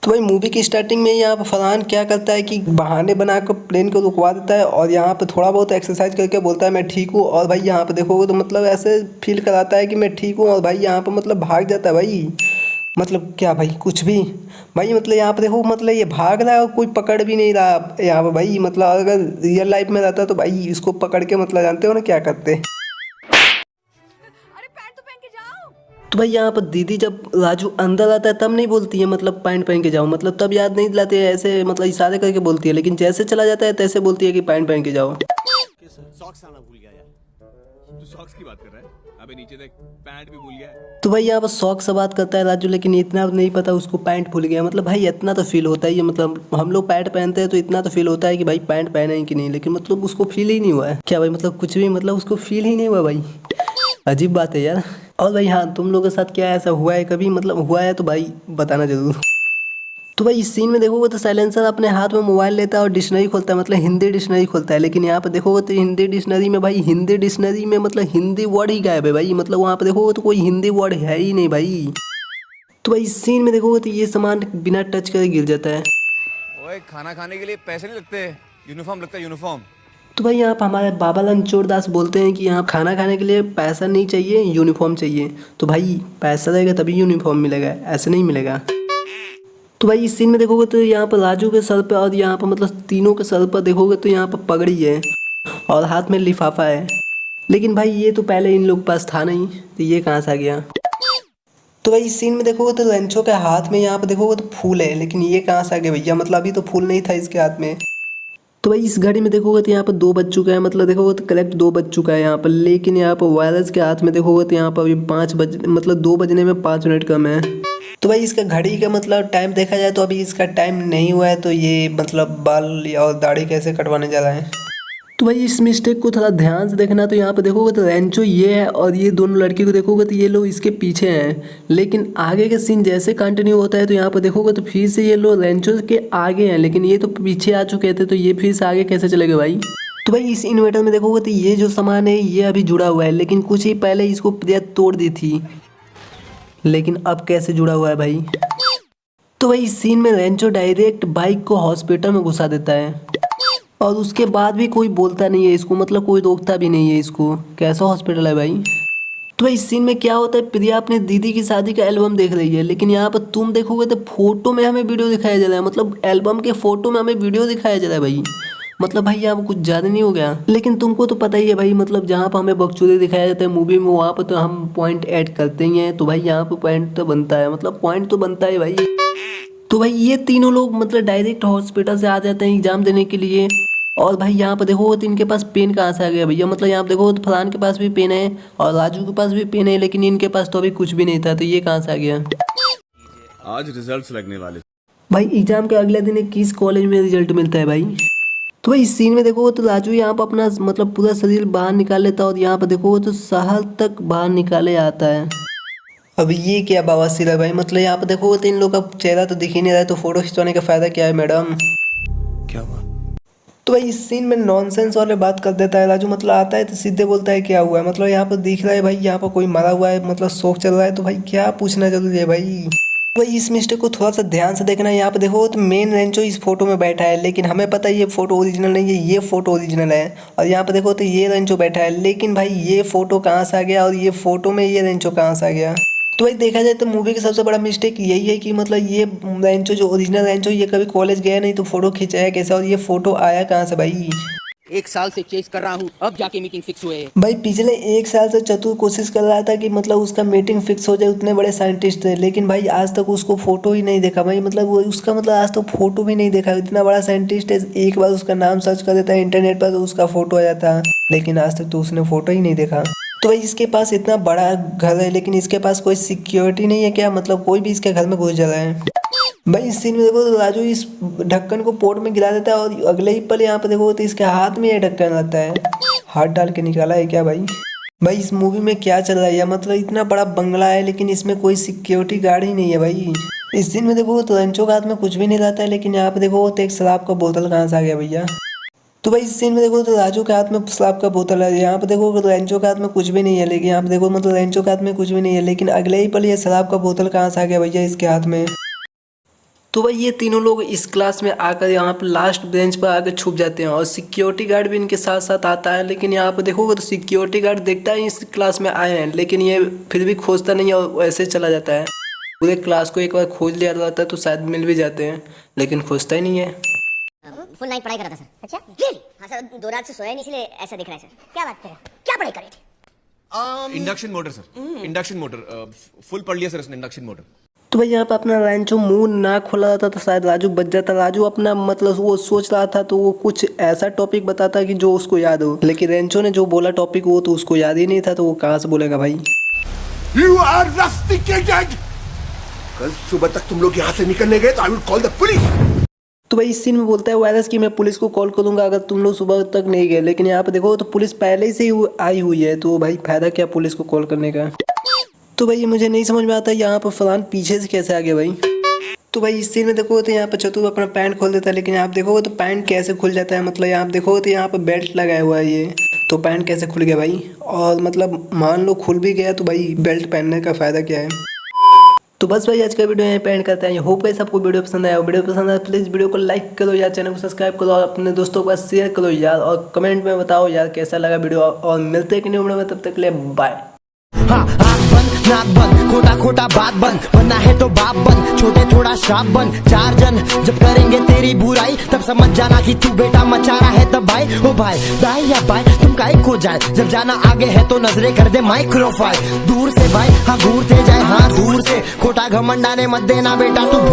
तो भाई मूवी की स्टार्टिंग में यहाँ पर फरहान क्या करता है कि बहाने बनाकर प्लेन को रुकवा देता है और यहाँ पे थोड़ा बहुत एक्सरसाइज करके बोलता है मैं ठीक हूँ। और भाई यहाँ पे देखोगे तो मतलब ऐसे फील कराता है कि मैं ठीक हूँ और भाई यहाँ पे मतलब भाग जाता है भाई। मतलब क्या भाई कुछ भी। भाई मतलब यहाँ पे देखो मतलब ये भाग रहा है और कोई पकड़ भी नहीं रहा यहाँ पे भाई। मतलब अगर रियल लाइफ में रहता तो भाई इसको पकड़ के मतलब जानते हो ना क्या करते। अरे पैंट तो पहन के जाओ। तो भाई यहाँ पर दीदी जब राजू अंदर आता है तब नहीं बोलती है मतलब पैंट पहन के जाओ, मतलब तब याद नहीं दिलाती है, ऐसे मतलब इशारे करके बोलती है। लेकिन जैसे चला जाता है तैसे बोलती है कि पैंट पहन के जाओ। सॉक्स आना भूल गया यार। तू सॉक्स की बात कर रहा है? अबे नीचे देख, पैंट भी भूल गया है। तो भाई यहाँ पर शौक से बात करता है राजू, लेकिन इतना नहीं पता उसको पैंट भूल गया। मतलब भाई इतना तो फील होता ही है, मतलब हम लोग पैंट पहनते हैं तो इतना तो फील होता है कि भाई पैंट पहने हैं कि नहीं, लेकिन मतलब उसको फील ही नहीं हुआ है क्या भाई, मतलब कुछ भी मतलब उसको फील ही नहीं हुआ भाई। अजीब बात है यार। और भाई हाँ, तुम लोगों के साथ क्या ऐसा हुआ है कभी, मतलब हुआ है तो भाई बताना जरूर। तो भाई इस सीन में देखोगे तो साइलेंसर अपने हाथ में मोबाइल लेता है और डिक्शनरी खोलता है, मतलब हिंदी डिक्शनरी खोलता है। लेकिन यहाँ पे देखोगे तो हिंदी डिक्शनरी में भाई, हिंदी डिक्शनरी में मतलब हिंदी वर्ड ही गायब है भाई। मतलब वहाँ पे देखोगे तो कोई हिंदी वर्ड है ही नहीं भाई। तो भाई इस सीन में देखोगे तो ये सामान बिना टच करे गिर जाता है। ओए, खाना खाने के लिए पैसे नहीं लगते, यूनिफॉर्म लगता है, यूनिफॉर्म। तो भाई यहाँ पर हमारे बाबा रणछोड़ दास बोलते हैं कि यहाँ खाना खाने के लिए पैसा नहीं चाहिए, यूनिफॉर्म चाहिए। तो भाई पैसा रहेगा तभी यूनिफॉर्म मिलेगा, ऐसे नहीं मिलेगा। तो भाई इस सीन में देखोगे तो यहाँ पर राजू के सर पे और यहाँ पर मतलब तीनों के सर पर देखोगे तो यहाँ पर पगड़ी है और हाथ में लिफाफा है। लेकिन भाई ये तो पहले इन लोग के पास था नहीं, तो ये कहाँ से आ गया। तो भाई इस सीन में देखोगे तो लंचो के हाथ में यहाँ पर देखोगे तो फूल है, लेकिन ये कहाँ से आ गया भैया, मतलब अभी तो फूल नहीं था इसके हाथ में। तो भाई इस घड़ी में देखोगे तो यहाँ पर 2 बज चुका है, मतलब देखोगे तो करेक्ट 2 बज चुका है यहाँ पर। लेकिन यहाँ पर वायरस के हाथ में देखोगे तो यहाँ पर अभी 5 बज मतलब 2 बजने में 5 मिनट कम है। तो भाई इसका घड़ी का मतलब टाइम देखा जाए तो अभी इसका टाइम नहीं हुआ है, तो ये मतलब बाल और दाढ़ी कैसे कटवाने जा रहा है। तो भाई इस मिस्टेक को थोड़ा ध्यान से देखना। तो यहाँ पे देखोगे तो रेंचो ये है और ये दोनों लड़की को देखोगे तो ये लोग इसके पीछे हैं। लेकिन आगे के सीन जैसे कंटिन्यू होता है तो यहाँ पे देखोगे तो फिर से ये लोग रेंचो के आगे हैं, लेकिन ये तो पीछे आ चुके थे, तो ये फिर से आगे कैसे चले गए भाई। तो भाई इस इन्वर्टर में देखोगे तो ये जो सामान है ये अभी जुड़ा हुआ है, लेकिन कुछ ही पहले इसको प्रिया तोड़ दी थी। लेकिन अब कैसे जुड़ा हुआ है भाई। तो भाई इस सीन में रेंचो डायरेक्ट बाइक को हॉस्पिटल में घुसा देता है और उसके बाद भी कोई बोलता नहीं है इसको, मतलब कोई रोकता भी नहीं है इसको। कैसा हॉस्पिटल है भाई। तो भाई इस सीन में क्या होता है, प्रिया अपने दीदी की शादी का एल्बम देख रही है, लेकिन यहाँ पर तुम देखोगे तो फोटो में हमें वीडियो दिखाया जा रहा है, मतलब एल्बम के फोटो में हमें वीडियो दिखाया जा रहा है भाई। मतलब भाई यहाँ पर कुछ ज़्यादा नहीं हो गया। लेकिन तुमको तो पता ही है भाई, मतलब जहाँ पर हमें बकचोदी दिखाया जाता है मूवी में वहाँ पर तो हम पॉइंट ऐड करते ही हैं। तो भाई यहाँ पर पॉइंट तो बनता है, मतलब पॉइंट तो बनता है भाई। तो भाई ये तीनों लोग मतलब डायरेक्ट हॉस्पिटल से आ जाते हैं एग्जाम देने के लिए। और भाई यहाँ पर देखो तो इनके पास पेन कहाँ से आ गया भैया, मतलब यहाँ पे देखो तो फरहान के पास भी पेन है और राजू के पास भी पेन है, लेकिन इनके पास तो अभी कुछ भी नहीं था, तो ये कहाँ से आ गया। आज रिजल्ट्स लगने वाले। भाई एग्जाम के अगले दिन किस कॉलेज में रिजल्ट मिलता है भाई। तो भाई इस सीन में देखो तो राजू यहाँ पर अपना मतलब पूरा शरीर बाहर निकाल लेता है और यहाँ पर देखो तो शहर तक बाहर निकाले आता है। अब ये क्या बवासीर है भाई, मतलब यहाँ पर देखो तो इन लोग का चेहरा तो दिख ही नहीं रहा है, तो फोटो खिंचवाने का फायदा क्या है मैडम। क्या हुआ? तो भाई इस सीन में नॉनसेंस वाले बात कर देता है राजू, मतलब आता है तो सीधे बोलता है क्या हुआ है, मतलब यहाँ पर दिख रहा है भाई यहाँ पर कोई मरा हुआ है, मतलब शोक चल रहा है, तो भाई क्या पूछना जरूरी है भाई। भाई इस मिस्टेक को थोड़ा सा ध्यान से देखना है। यहाँ पे देखो तो मेन रेंचो इस फोटो में बैठा है, लेकिन हमें पता है ये फोटो ओरिजिनल नहीं है, ये फोटो ओरिजिनल है। और यहाँ पे देखो तो ये रेंचो बैठा है, लेकिन भाई ये फोटो कहाँ से आ गया और ये फोटो में ये रेंचो कहाँ से आ गया। तो भाई देखा जाए तो मूवी का सबसे बड़ा मिस्टेक यही है कि मतलब ये रेंचो जो ओरिजिनल रेंचो ये कभी कॉलेज गया नहीं, तो फोटो खिंचाया कैसे और ये फोटो आया कहाँ से भाई। 1 साल से चेस कर रहा हूँ, अब जाके मीटिंग फिक्स हुए। भाई पिछले 1 साल से चतुर कोशिश कर रहा था कि मतलब उसका मीटिंग फिक्स हो जाए, उतने बड़े साइंटिस्ट थे, लेकिन भाई आज तक उसको फोटो ही नहीं देखा भाई, मतलब वो उसका मतलब आज तक फोटो भी नहीं देखा। इतना बड़ा साइंटिस्ट है, एक बार उसका नाम सर्च कर देता है इंटरनेट पर तो उसका फोटो आ जाता, लेकिन आज तक तो उसने फोटो ही नहीं देखा। तो भाई इसके पास इतना बड़ा घर है, लेकिन इसके पास कोई सिक्योरिटी नहीं है क्या, मतलब कोई भी इसके घर में घुस जा रहा है। भाई इस सीन में देखो तो राजू इस ढक्कन को पोर्ट में गिरा देता है और अगले ही पल यहाँ पे देखो तो इसके हाथ में ये ढक्कन रहता है, हाथ डाल के निकाला है क्या भाई। भाई इस मूवी में क्या चल रहा है यार, मतलब इतना बड़ा बंगला है लेकिन इसमें कोई सिक्योरिटी गार्ड ही नहीं है भाई। इस सीन में देखो तो रंचो के हाथ में कुछ भी नहीं रहता है, लेकिन यहाँ पे देखो तो एक शराब का बोतल कहाँ से आ गया भैया। तो भाई इस सीन में देखो तो राजू के हाथ में शराब का बोतल है, यहाँ पे देखो तो रेंचो के हाथ में कुछ भी नहीं है, लेकिन यहाँ पे देखो मतलब रेंचो के हाथ में कुछ भी नहीं है, लेकिन अगले ही पल ये शराब का बोतल कहाँ से आ गया भैया इसके हाथ में। तो भाई ये तीनों लोग इस क्लास में आकर यहाँ पे लास्ट बेंच पर आकर छुप जाते हैं और सिक्योरिटी गार्ड भी इनके साथ साथ आता है। लेकिन यहाँ पे देखोगे तो सिक्योरिटी गार्ड देखता है इस क्लास में आए हैं, लेकिन ये फिर भी खोजता नहीं है और ऐसे चला जाता है। पूरे क्लास को एक बार खोज लिया जाता है तो शायद मिल भी जाते हैं, लेकिन खोजता ही नहीं है। फुल नाइट पढ़ाई कर रहा था सर। अच्छा रियली? हाँ सर, 2 रात से सोया नहीं इसलिए ऐसा दिख रहा है सर। क्या बात कर रहे हैं? क्या पढ़ाई कर रहे थे? Induction motor sir, induction motor full पढ़ लिया सर उसने इंडक्शन मोटर। तो भाई यहाँ पे अपना रैंचो मुंह ना खोला जाता तो शायद राजू बच जाता। राजू अपना मतलब वो सोच रहा था तो वो कुछ ऐसा टॉपिक बताता कि जो उसको याद हो, लेकिन रेंचो ने जो बोला टॉपिक वो तो उसको याद ही नहीं था, तो वो कहाँ से बोलेगा भाई। You are rusticated! कल सुबह तक तुम लोग यहाँ से निकलने गए तो I will call the police. तो भाई इस सीन में बोलता है वायरस कि मैं पुलिस को कॉल करूंगा अगर तुम लोग सुबह तक नहीं गए। लेकिन यहाँ पे देखो तो पुलिस पहले से ही आई हुई है, तो भाई फायदा क्या पुलिस को कॉल करने का। तो भाई मुझे नहीं समझ में आता यहाँ पर फरहान पीछे से कैसे आ गया भाई। तो भाई इस सीन में देखो तो यहाँ पर चतुर अपना पैंट खोल देता है, लेकिन आप देखोगे तो पैंट कैसे खुल जाता है। मतलब यहाँ आप देखोगे तो यहाँ पर बेल्ट लगाया हुआ है ये, तो पैंट कैसे खुल गया भाई। और मतलब मान लो खुल भी गया तो भाई बेल्ट पहनने का फ़ायदा क्या है। तो बस भाई आज का वीडियो यहाँ पे एंड करते हैं। होप गाइस आपको वीडियो पसंद आया। वीडियो पसंद आया प्लीज़ वीडियो को लाइक करो यार, चैनल को सब्सक्राइब करो और अपने दोस्तों के पास शेयर करो यार, और कमेंट में बताओ यार कैसा लगा वीडियो। और मिलते हैं कि नहीं वीडियो में, तब तक के लिए बाय। हाँ आँख बंद नाक बंद खोटा खोटा बात बंद, बनना है तो बाप बन, छोटे थोड़ा श्राप बन। 4 जन जब करेंगे तेरी बुराई तब समझ जाना कि तू बेटा मचा रहा है तब भाई। ओ भाई दाई या भाई तुम काहे खो जाए, जब जाना आगे है तो नजरे कर दे माइक्रोफाइल। दूर से भाई हाँ घूरते जाए हाँ दूर से, खोटा घमंडाने मत देना बेटा तू।